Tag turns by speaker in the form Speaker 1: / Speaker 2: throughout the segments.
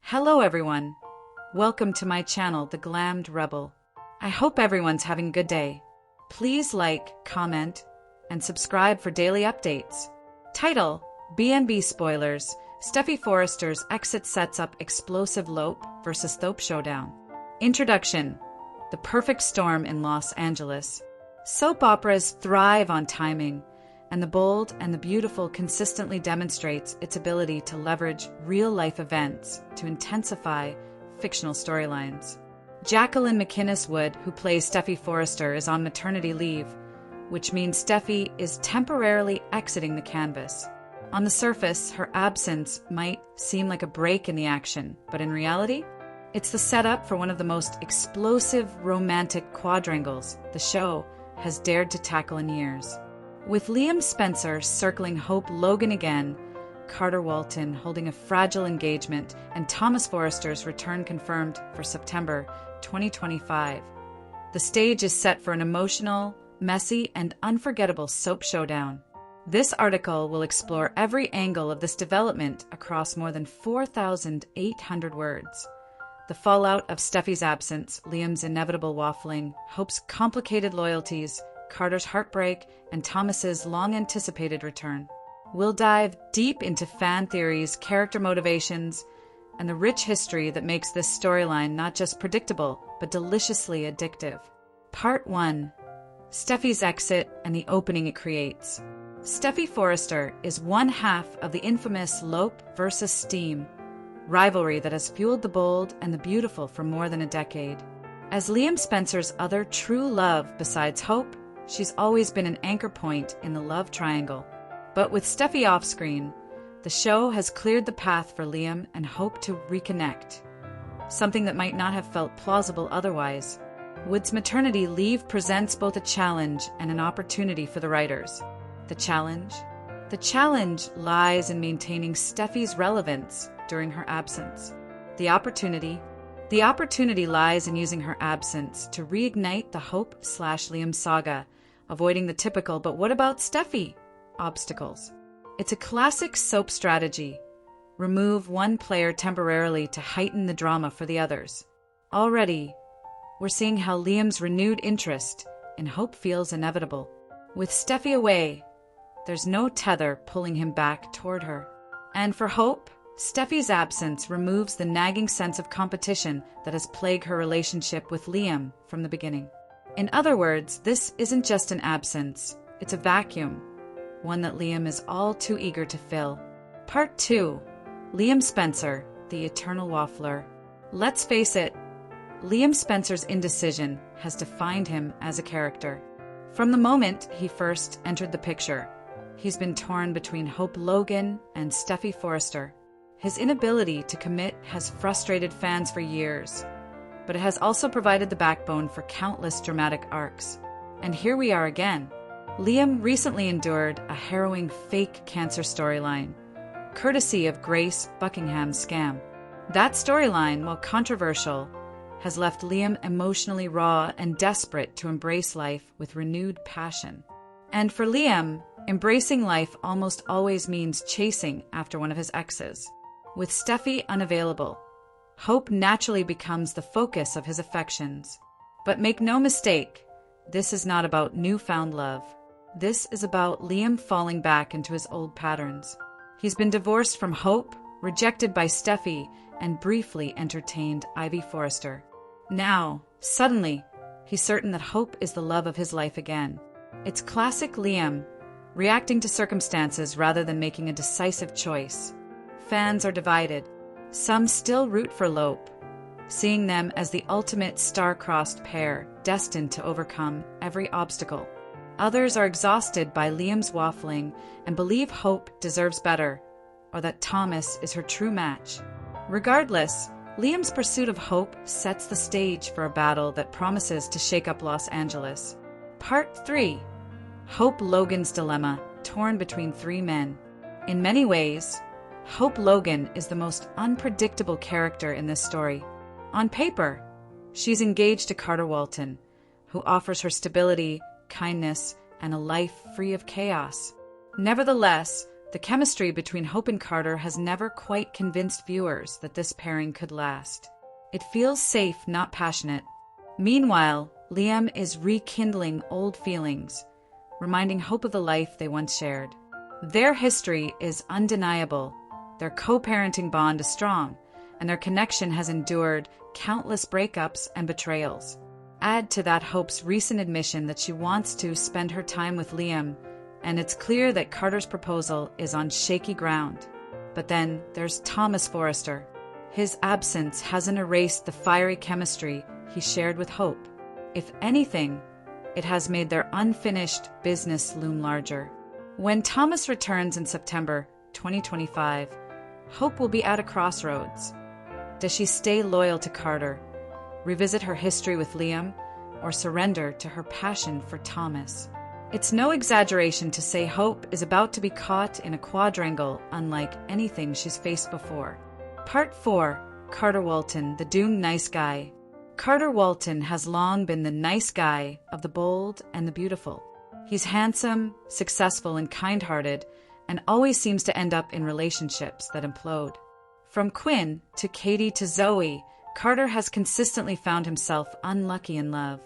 Speaker 1: Hello everyone. Welcome to my channel, The Glammed Rebel. I hope everyone's having a good day. Please like, comment, and subscribe for daily updates. Title: B&Bspoilers. Steffy Forrester's exit sets up explosive Lope versus Thope Showdown. Introduction: the perfect storm in Los Angeles. Soap operas thrive on timing, and The Bold and the Beautiful consistently demonstrates its ability to leverage real-life events to intensify fictional storylines. Jacqueline MacInnes Wood, who plays Steffy Forrester, is on maternity leave, which means Steffy is temporarily exiting the canvas. On the surface, her absence might seem like a break in the action, but in reality, it's the setup for one of the most explosive romantic quadrangles the show has dared to tackle in years. With Liam Spencer circling Hope Logan again, Carter Walton holding a fragile engagement, and Thomas Forrester's return confirmed for September 2025. The stage is set for an emotional, messy, and unforgettable soap showdown. This article will explore every angle of this development across more than 4,800 words. The fallout of Steffy's absence, Liam's inevitable waffling, Hope's complicated loyalties, Carter's heartbreak, and Thomas's long-anticipated return. We'll dive deep into fan theories, character motivations, and the rich history that makes this storyline not just predictable, but deliciously addictive. Part 1. Steffy's exit and the opening it creates. Steffy Forrester is one half of the infamous Lope versus Steam rivalry that has fueled The Bold and the Beautiful for more than a decade. As Liam Spencer's other true love besides Hope, she's always been an anchor point in the love triangle. But with Steffy off-screen, the show has cleared the path for Liam and Hope to reconnect, something that might not have felt plausible otherwise. Wood's maternity leave presents both a challenge and an opportunity for the writers. The challenge? The challenge lies in maintaining Steffy's relevance during her absence. The opportunity lies in using her absence to reignite the Hope/Liam saga, avoiding the typical "but what about Steffy?" obstacles. It's a classic soap strategy. Remove one player temporarily to heighten the drama for the others. Already, we're seeing how Liam's renewed interest in Hope feels inevitable. With Steffy away, there's no tether pulling him back toward her. And for Hope, Steffy's absence removes the nagging sense of competition that has plagued her relationship with Liam from the beginning. In other words, this isn't just an absence, it's a vacuum, one that Liam is all too eager to fill. Part 2. Liam Spencer, the eternal waffler. Let's face it, Liam Spencer's indecision has defined him as a character. From the moment he first entered the picture, he's been torn between Hope Logan and Steffy Forrester. His inability to commit has frustrated fans for years, but it has also provided the backbone for countless dramatic arcs. And here we are again. Liam recently endured a harrowing fake cancer storyline, courtesy of Grace Buckingham's scam. That storyline, while controversial, has left Liam emotionally raw and desperate to embrace life with renewed passion. And for Liam, embracing life almost always means chasing after one of his exes. With Steffy unavailable, Hope naturally becomes the focus of his affections. But make no mistake, this is not about newfound love. This is about Liam falling back into his old patterns. He's been divorced from Hope, rejected by Steffy, and briefly entertained Ivy Forrester. Now, suddenly, he's certain that Hope is the love of his life again. It's classic Liam, reacting to circumstances rather than making a decisive choice. Fans are divided. Some still root for Lope, seeing them as the ultimate star-crossed pair, destined to overcome every obstacle. Others are exhausted by Liam's waffling and believe Hope deserves better, or that Thomas is her true match. Regardless, Liam's pursuit of Hope sets the stage for a battle that promises to shake up Los Angeles. Part 3. Hope Logan's dilemma, torn between three men. In many ways, Hope Logan is the most unpredictable character in this story. On paper, she's engaged to Carter Walton, who offers her stability, kindness, and a life free of chaos. Nevertheless, The chemistry between Hope and Carter has never quite convinced viewers that this pairing could last. It feels safe, not passionate. Meanwhile, Liam is rekindling old feelings, reminding Hope of the life they once shared. Their history is undeniable. Their co-parenting bond is strong, and their connection has endured countless breakups and betrayals. Add to that Hope's recent admission that she wants to spend her time with Liam, and it's clear that Carter's proposal is on shaky ground. But then there's Thomas Forrester. His absence hasn't erased the fiery chemistry he shared with Hope. If anything, it has made their unfinished business loom larger. When Thomas returns in September 2025, Hope will be at a crossroads. Does she stay loyal to Carter, revisit her history with Liam, or surrender to her passion for Thomas? It's no exaggeration to say Hope is about to be caught in a quadrangle unlike anything she's faced before. Part 4. Carter Walton, the doomed nice guy. Carter Walton has long been the nice guy of the bold and the beautiful. He's handsome, successful, and kind-hearted, and always seems to end up in relationships that implode. From Quinn to Katie to Zoe, Carter has consistently found himself unlucky in love.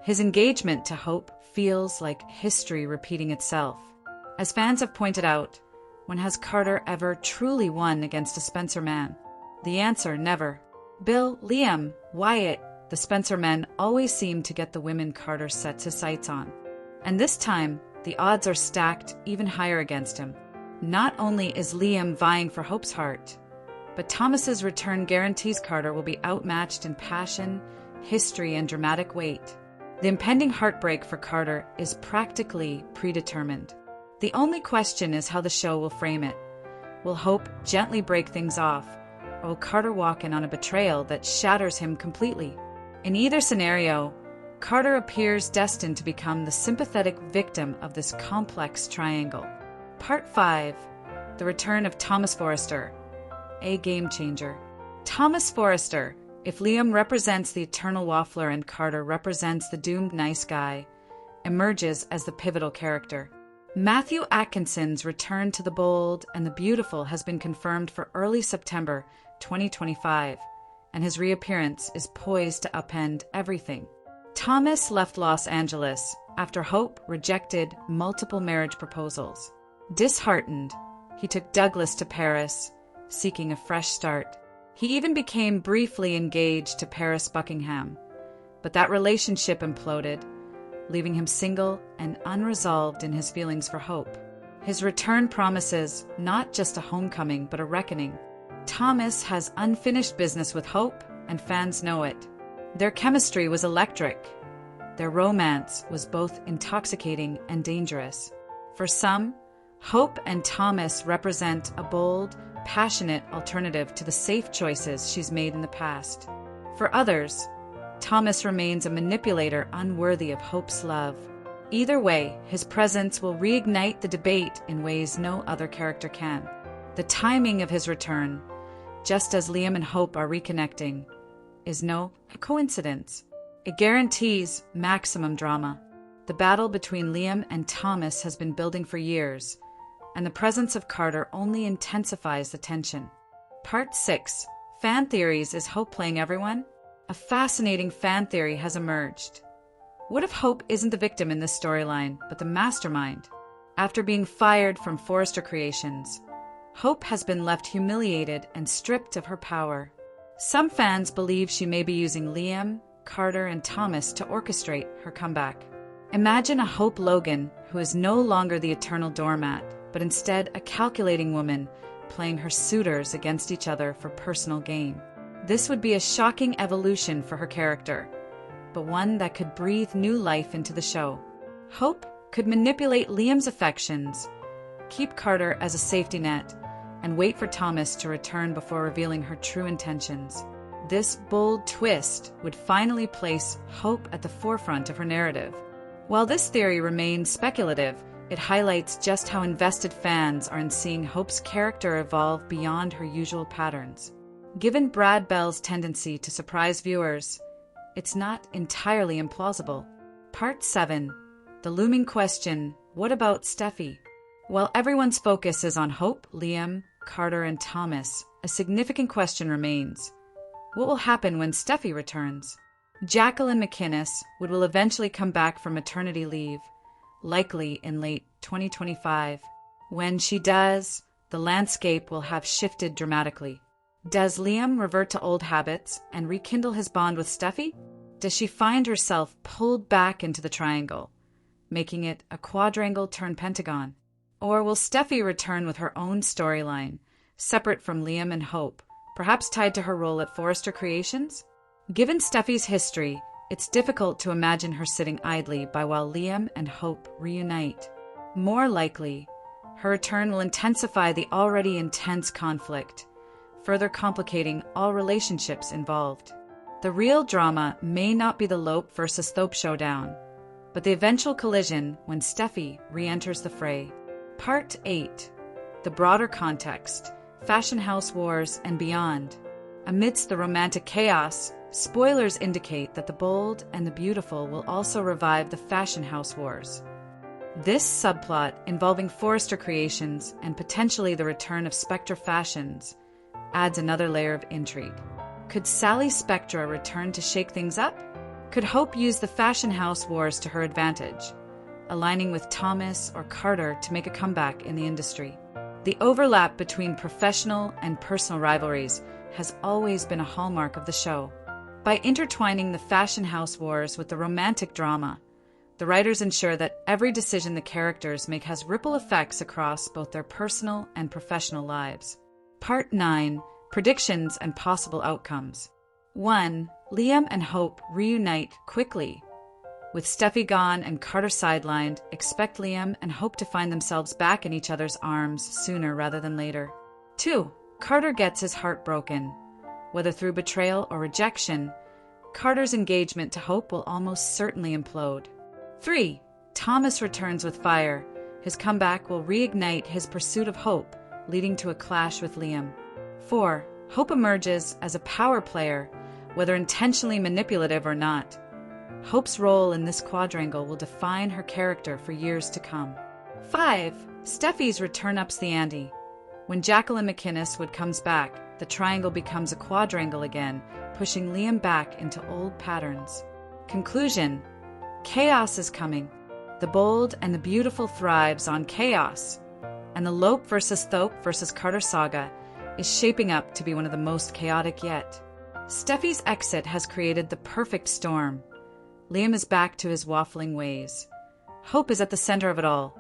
Speaker 1: His engagement to Hope feels like history repeating itself. As fans have pointed out, when has Carter ever truly won against a Spencer man? The answer, never. Bill, Liam, Wyatt, the Spencer men always seem to get the women Carter sets his sights on. And this time, the odds are stacked even higher against him. Not only is Liam vying for Hope's heart, but Thomas's return guarantees Carter will be outmatched in passion, history, and dramatic weight. The impending heartbreak for Carter is practically predetermined. The only question is how the show will frame it. Will Hope gently break things off, or will Carter walk in on a betrayal that shatters him completely? In either scenario, Carter appears destined to become the sympathetic victim of this complex triangle. Part 5. The return of Thomas Forrester, a game changer. Thomas Forrester, if Liam represents the eternal waffler and Carter represents the doomed nice guy, emerges as the pivotal character. Matthew Atkinson's return to the bold and the beautiful has been confirmed for early September 2025, and his reappearance is poised to upend everything. Thomas left Los Angeles after Hope rejected multiple marriage proposals. Disheartened, he took Douglas to Paris, seeking a fresh start. He even became briefly engaged to Paris Buckingham, but that relationship imploded, leaving him single and unresolved in his feelings for Hope. His return promises not just a homecoming, but a reckoning. Thomas has unfinished business with Hope, and fans know it. Their chemistry was electric. Their romance was both intoxicating and dangerous. For some, Hope and Thomas represent a bold, passionate alternative to the safe choices she's made in the past. For others, Thomas remains a manipulator unworthy of Hope's love. Either way, his presence will reignite the debate in ways no other character can. The timing of his return, just as Liam and Hope are reconnecting, is no coincidence. It guarantees maximum drama. The battle between Liam and Thomas has been building for years, and the presence of Carter only intensifies the tension. Part 6. Fan theories. Is Hope playing everyone? A fascinating fan theory has emerged. What if Hope isn't the victim in this storyline, but the mastermind? After being fired from Forrester Creations, Hope has been left humiliated and stripped of her power. Some fans believe she may be using Liam, Carter, and Thomas to orchestrate her comeback. Imagine a Hope Logan who is no longer the eternal doormat, but instead a calculating woman playing her suitors against each other for personal gain. This would be a shocking evolution for her character, but one that could breathe new life into the show. Hope could manipulate Liam's affections, keep Carter as a safety net, and wait for Thomas to return before revealing her true intentions. This bold twist would finally place Hope at the forefront of her narrative. While this theory remains speculative, it highlights just how invested fans are in seeing Hope's character evolve beyond her usual patterns. Given Brad Bell's tendency to surprise viewers, it's not entirely implausible. Part 7. The looming question, what about Steffy? While everyone's focus is on Hope, Liam, Carter, and Thomas, a significant question remains. What will happen when Steffy returns? Jacqueline McInnes will eventually come back from maternity leave, likely in late 2025. When she does, the landscape will have shifted dramatically. Does Liam revert to old habits and rekindle his bond with Steffy? Does she find herself pulled back into the triangle, making it a quadrangle turned pentagon? Or will Steffy return with her own storyline, separate from Liam and Hope, perhaps tied to her role at Forrester Creations? Given Steffy's history, it's difficult to imagine her sitting idly by while Liam and Hope reunite. More likely, her return will intensify the already intense conflict, further complicating all relationships involved. The real drama may not be the Lope versus Thope Showdown, but the eventual collision when Steffy re-enters the fray. Part 8. The broader context, fashion house wars, and beyond. Amidst the romantic chaos, spoilers indicate that the bold and the beautiful will also revive the fashion house wars. This subplot, involving Forrester Creations and potentially the return of Spectre Fashions, adds another layer of intrigue. Could Sally Spectra return to shake things up? Could Hope use the fashion house wars to her advantage, aligning with Thomas or Carter to make a comeback in the industry? The overlap between professional and personal rivalries has always been a hallmark of the show. By intertwining the fashion house wars with the romantic drama, the writers ensure that every decision the characters make has ripple effects across both their personal and professional lives. Part 9. Predictions and possible outcomes. 1. Liam and Hope reunite quickly. With Steffy gone and Carter sidelined, expect Liam and Hope to find themselves back in each other's arms sooner rather than later. 2. Carter gets his heart broken. Whether through betrayal or rejection, Carter's engagement to Hope will almost certainly implode. 3. Thomas returns with fire. His comeback will reignite his pursuit of Hope, leading to a clash with Liam. 4. Hope emerges as a power player, whether intentionally manipulative or not. Hope's role in this quadrangle will define her character for years to come. 5. Steffy's return ups the ante. When Jacqueline McInnes comes back, the triangle becomes a quadrangle again, pushing Liam back into old patterns. Conclusion. Chaos is coming. The bold and the beautiful thrives on chaos, and the Lope versus Thope versus Carter saga is shaping up to be one of the most chaotic yet. Steffy's exit has created the perfect storm. Liam is back to his waffling ways. Hope is at the center of it all.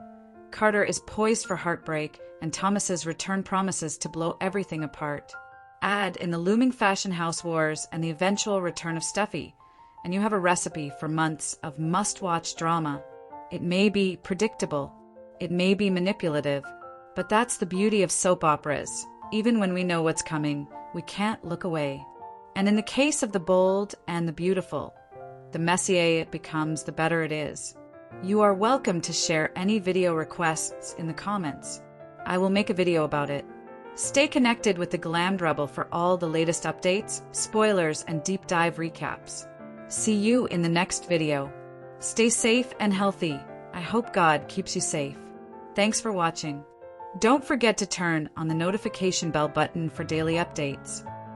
Speaker 1: Carter is poised for heartbreak, and Thomas's return promises to blow everything apart. Add in the looming fashion house wars and the eventual return of Steffy, and you have a recipe for months of must-watch drama. It may be predictable, it may be manipulative, but that's the beauty of soap operas. Even when we know what's coming, we can't look away. And in the case of the bold and the beautiful, the messier it becomes, the better it is. You are welcome to share any video requests in the comments. I will make a video about it. Stay connected with the Glammed Rebel for all the latest updates, spoilers, and deep dive recaps. See you in the next video. Stay safe and healthy. I hope God keeps you safe. Thanks for watching. Don't forget to turn on the notification bell button for daily updates.